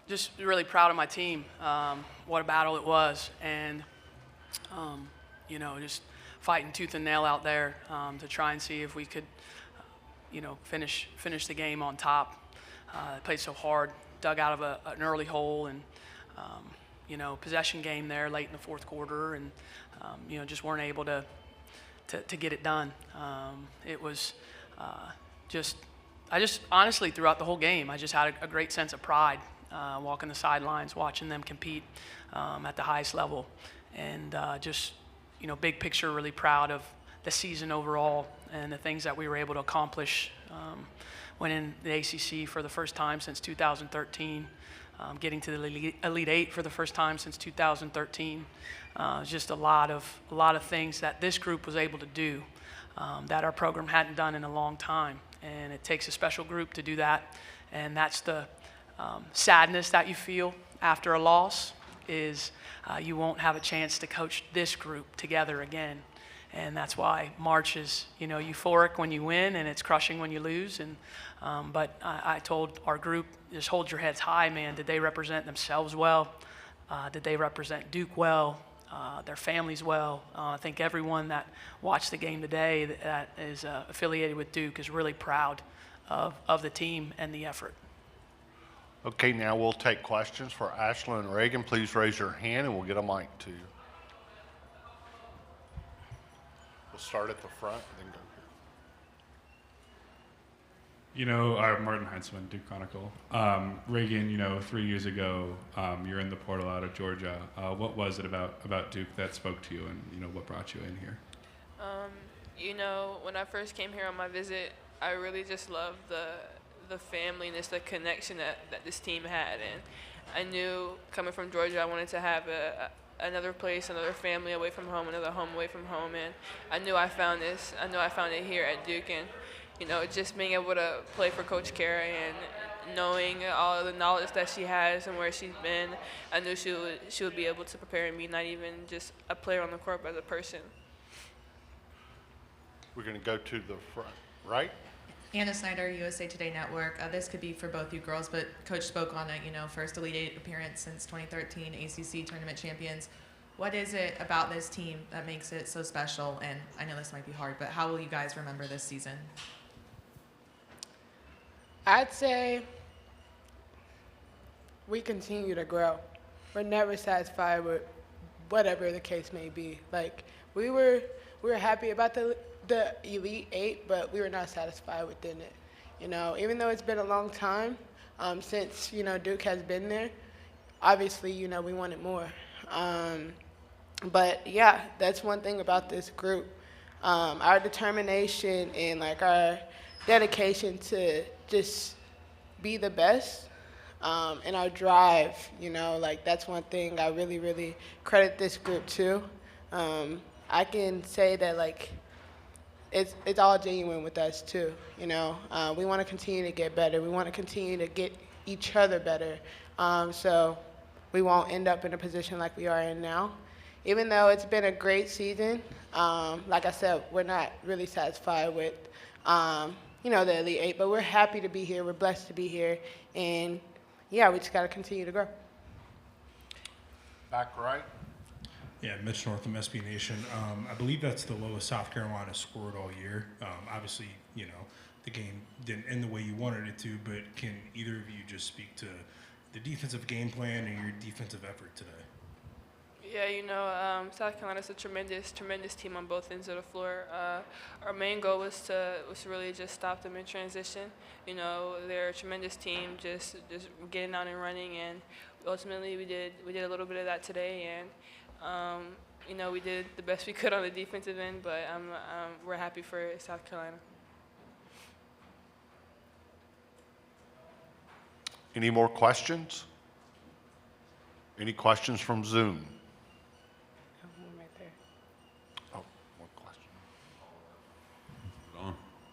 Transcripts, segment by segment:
just really proud of my team. What a battle it was, and just fighting tooth and nail out there to try and see if we could, finish the game on top. Played so hard, dug out of an early hole, and possession game there late in the fourth quarter, and just weren't able to get it done. It was I just honestly throughout the whole game, I just had a great sense of pride walking the sidelines, watching them compete at the highest level, and big picture, really proud of the season overall and the things that we were able to accomplish. Winning the ACC for the first time since 2013, getting to the Elite Eight for the first time since 2013. Just a lot of things that this group was able to do that our program hadn't done in a long time, and it takes a special group to do that. And that's the sadness that you feel after a loss is you won't have a chance to coach this group together again. And that's why March is, euphoric when you win and it's crushing when you lose. And but I told our group, just hold your heads high, man. Did they represent themselves well? Did they represent Duke well? Their families well? I think everyone that watched the game today that is affiliated with Duke is really proud of the team and the effort. Okay, now we'll take questions for Ashlyn and Reagan. Please raise your hand and we'll get a mic to you. We'll start at the front and then go here. Martin Heinzman, Duke Chronicle. Reagan, 3 years ago, you're in the portal out of Georgia. What was it about Duke that spoke to you, and what brought you in here? When I first came here on my visit, I really just loved the family-ness, the connection that this team had, and I knew coming from Georgia, I wanted to have another place, another family away from home, another home away from home, and I knew I found this. I knew I found it here at Duke, and just being able to play for Coach Kara and knowing all of the knowledge that she has and where she's been, I knew she would be able to prepare me, not even just a player on the court, but as a person. We're going to go to the front, right? Anna Snyder, USA Today Network. This could be for both you girls, but Coach spoke on it, first Elite Eight appearance since 2013, ACC tournament champions. What is it about this team that makes it so special? And I know this might be hard, but how will you guys remember this season? I'd say we continue to grow. We're never satisfied with whatever the case may be. Like, we were happy about the Elite Eight, but we were not satisfied within it. Even though it's been a long time since Duke has been there, obviously we wanted more. But yeah, that's one thing about this group. Our determination and our dedication to just be the best, and our drive. That's one thing I really, really credit this group to. I can say that it's all genuine with us too. We want to continue to get better. We want to continue to get each other better, so we won't end up in a position like we are in now. Even though it's been a great season, like I said, we're not really satisfied with the Elite Eight, but we're happy to be here. We're blessed to be here, and yeah, we just got to continue to grow. Back right. Yeah, Mitch Northam, SB Nation. I believe that's the lowest South Carolina scored all year. Obviously, the game didn't end the way you wanted it to, but can either of you just speak to the defensive game plan and your defensive effort today? Yeah, South Carolina's a tremendous team on both ends of the floor. Our main goal was to really just stop them in transition. They're a tremendous team, just getting out and running, and ultimately we did a little bit of that today, and we did the best we could on the defensive end, but we're happy for South Carolina. Any more questions? Any questions from Zoom?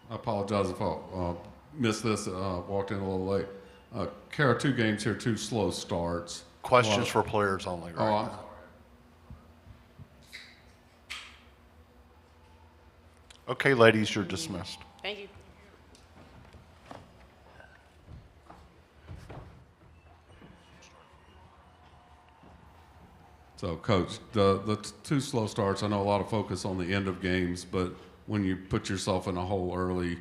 I apologize if I missed this. Walked in a little late. Kara, 2 games here, 2 slow starts. Questions for players only, right? I'm now. Okay, ladies, you're dismissed. Thank you. So, Coach, the two slow starts, I know a lot of focus on the end of games, but when you put yourself in a hole early,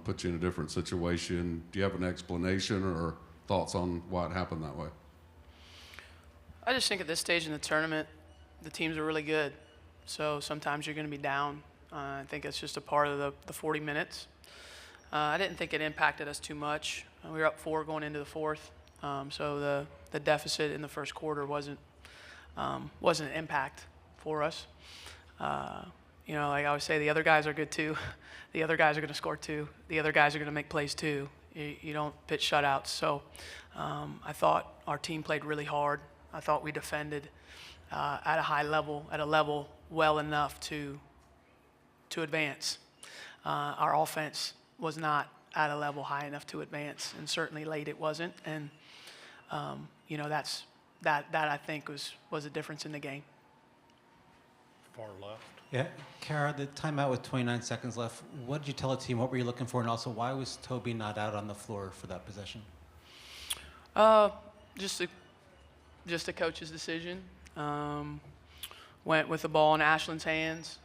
put you in a different situation, do you have an explanation or thoughts on why it happened that way? I just think at this stage in the tournament, the teams are really good. So sometimes you're going to be down. I think it's just a part of the 40 minutes. I didn't think it impacted us too much. We were up 4 going into the fourth. So the deficit in the first quarter wasn't an impact for us. You know, like I always say, the other guys are good too. The other guys are going to score too. The other guys are going to make plays too. You don't pitch shutouts. So I thought our team played really hard. I thought we defended at a high level, at a level well enough to advance. Our offense was not at a level high enough to advance, and certainly late it wasn't. And you know, that I think was a difference in the game. Far left. Yeah, Kara, the timeout with 29 seconds left. What did you tell the team? What were you looking for? And also, why was Toby not out on the floor for that possession? Just a coach's decision. Went with the ball in Ashlyn's hands.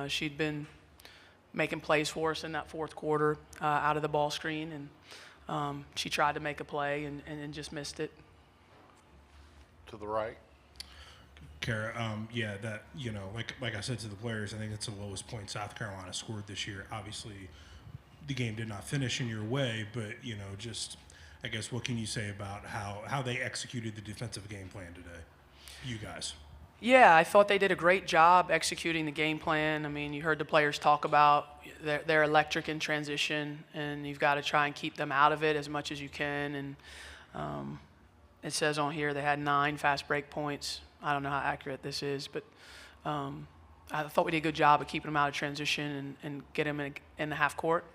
She'd been making plays for us in that fourth quarter out of the ball screen, and she tried to make a play and just missed it. To the right. Kara, yeah, that, you know, like I said to the players, I think it's the lowest point South Carolina scored this year. Obviously, the game did not finish in your way, but, you know, just, I guess, what can you say about how they executed the defensive game plan today, you guys? Yeah, I thought they did a great job executing the game plan. I mean, you heard the players talk about they're electric in transition, and you've got to try and keep them out of it as much as you can. And it says on here they had 9 fast break points. I don't know how accurate this is, but I thought we did a good job of keeping them out of transition and get them in the half court.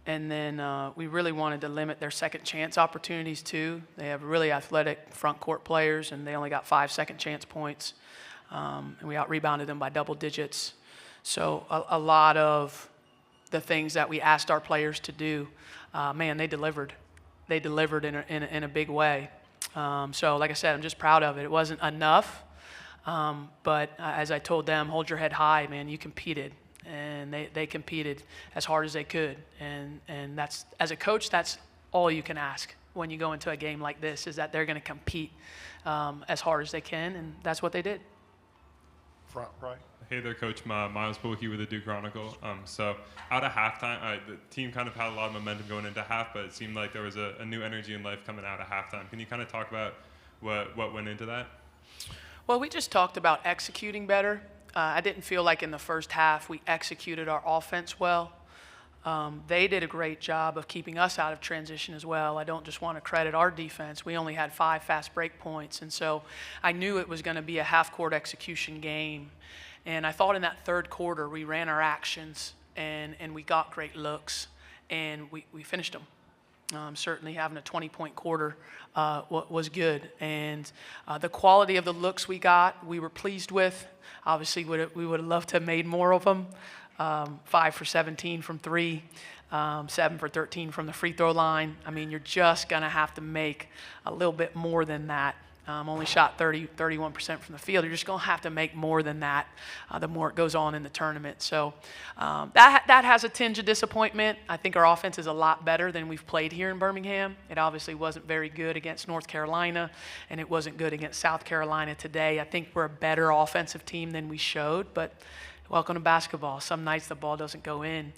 And then we really wanted to limit their second chance opportunities too. They have really athletic front court players, and they only got 5 second chance points. And we out-rebounded them by double digits. So a lot of the things that we asked our players to do, man, they delivered. They delivered in a big way. So like I said, I'm just proud of it. It wasn't enough, but as I told them, hold your head high, man. You competed. And they competed as hard as they could. And that's, as a coach, that's all you can ask when you go into a game like this, is that they're going to compete as hard as they can, and that's what they did. Front right. Hey there, Coach. Miles Bulkey with the Duke Chronicle. So out of halftime, the team kind of had a lot of momentum going into half, but it seemed like there was a new energy and life coming out of halftime. Can you kind of talk about what went into that? Well, we just talked about executing better. I didn't feel like in the first half we executed our offense well. They did a great job of keeping us out of transition as well. I don't just want to credit our defense. We only had 5 fast break points, and so I knew it was going to be a half-court execution game. And I thought in that third quarter we ran our actions and we got great looks, and we finished them. Certainly having a 20-point quarter was good. And the quality of the looks we got, we were pleased with. Obviously, we would have loved to have made more of them. 5 for 17 from 3, 7 for 13 from the free throw line. I mean, you're just going to have to make a little bit more than that. Only shot 31% from the field. You're just going to have to make more than that the more it goes on in the tournament. So that has a tinge of disappointment. I think our offense is a lot better than we've played here in Birmingham. It obviously wasn't very good against North Carolina, and it wasn't good against South Carolina today. I think we're a better offensive team than we showed, but welcome to basketball. Some nights the ball doesn't go in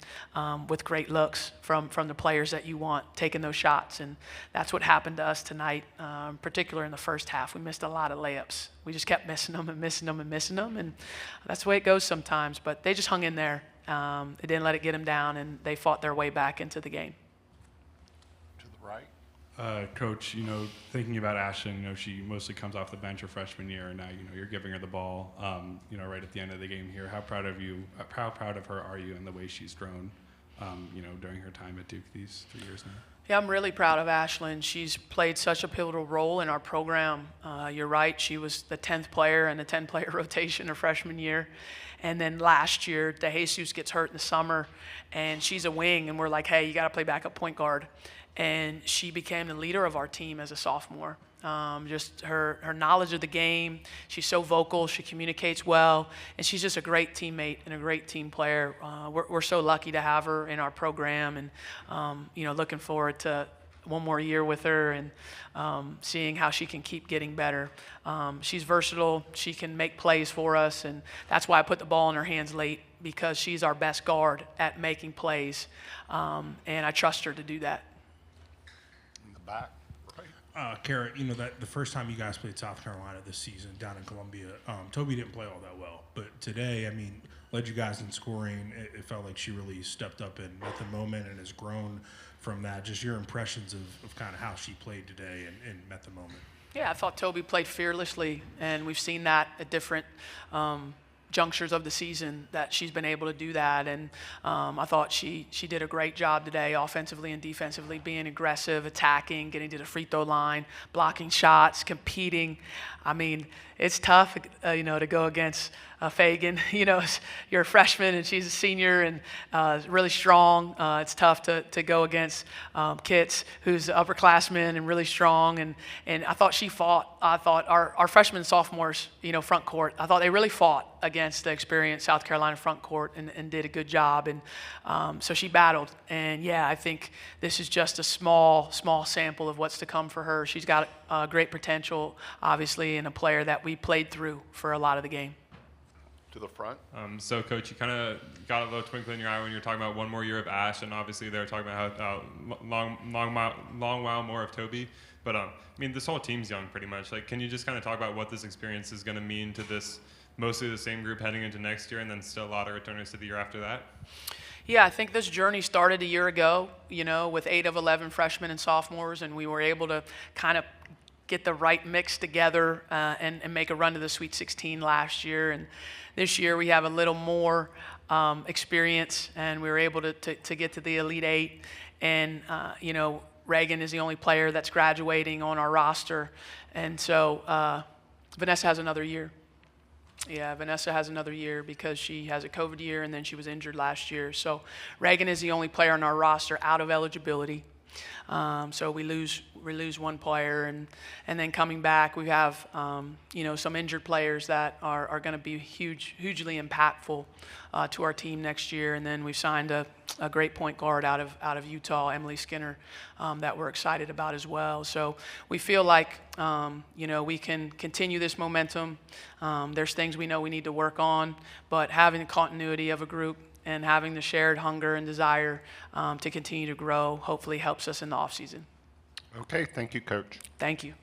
with great looks from the players that you want taking those shots, and that's what happened to us tonight, in particular in the first half. We missed a lot of layups. We just kept missing them and missing them and missing them, and that's the way it goes sometimes. But they just hung in there. They didn't let it get them down, and they fought their way back into the game. To the right. Coach, you know, thinking about Ashlyn, you know, she mostly comes off the bench her freshman year, and now, you know, you're giving her the ball, you know, right at the end of the game here. How proud of her are you in the way she's grown, you know, during her time at Duke these 3 years now? Yeah, I'm really proud of Ashlyn. She's played such a pivotal role in our program. You're right, she was the 10th player in the 10-player rotation her freshman year. And then last year, DeJesus gets hurt in the summer, and she's a wing, and we're like, hey, you got to play backup point guard. and she became the leader of our team as a sophomore. Just her knowledge of the game. She's so vocal. She communicates well, and she's just a great teammate and a great team player. We're so lucky to have her in our program, and looking forward to one more year with her and seeing how she can keep getting better. She's versatile. She can make plays for us, and that's why I put the ball in her hands late, because she's our best guard at making plays, and I trust her to do that. In the back. Kara, that the first time you guys played South Carolina this season down in Columbia, Toby didn't play all that well. But today, led you guys in scoring. It felt like she really stepped up and met the moment and has grown from that. Just your impressions of kind of how she played today and met the moment. Yeah, I thought Toby played fearlessly, and we've seen that at different junctures of the season that she's been able to do that, and I thought she did a great job today, offensively and defensively, being aggressive, attacking, getting to the free throw line, blocking shots, competing. It's tough, to go against Fagan. You're a freshman and she's a senior and really strong. It's tough to go against Kits, who's an upperclassman and really strong. And I thought she fought. I thought our freshmen and sophomores, front court, I thought they really fought against the experienced South Carolina front court and did a good job. And so she battled. And yeah, I think this is just a small sample of what's to come for her. She's got great potential, obviously, and a player that we played through for a lot of the game. To the front. So, Coach, you kind of got a little twinkle in your eye when you were talking about one more year of Ash, and obviously they were talking about how long while more of Toby. But this whole team's young, pretty much. Like, can you just kind of talk about what this experience is going to mean to this mostly the same group heading into next year, and then still a lot of returners to the year after that? Yeah, I think this journey started a year ago, with 8 of 11 freshmen and sophomores, and we were able to kind of get the right mix together and make a run to the Sweet 16 last year. And this year we have a little more experience, and we were able to get to the Elite 8. And, Reagan is the only player that's graduating on our roster. And so Vanessa has another year. Yeah, Vanessa has another year because she has a COVID year, and then she was injured last year. So Reagan is the only player on our roster out of eligibility. So we lose one player, and then coming back, we have some injured players that are going to be hugely impactful to our team next year. And then we've signed a great point guard out of Utah, Emily Skinner, that we're excited about as well. So we feel like we can continue this momentum. There's things we know we need to work on, but having the continuity of a group and having the shared hunger and desire to continue to grow hopefully helps us in the offseason. Okay, thank you, Coach. Thank you.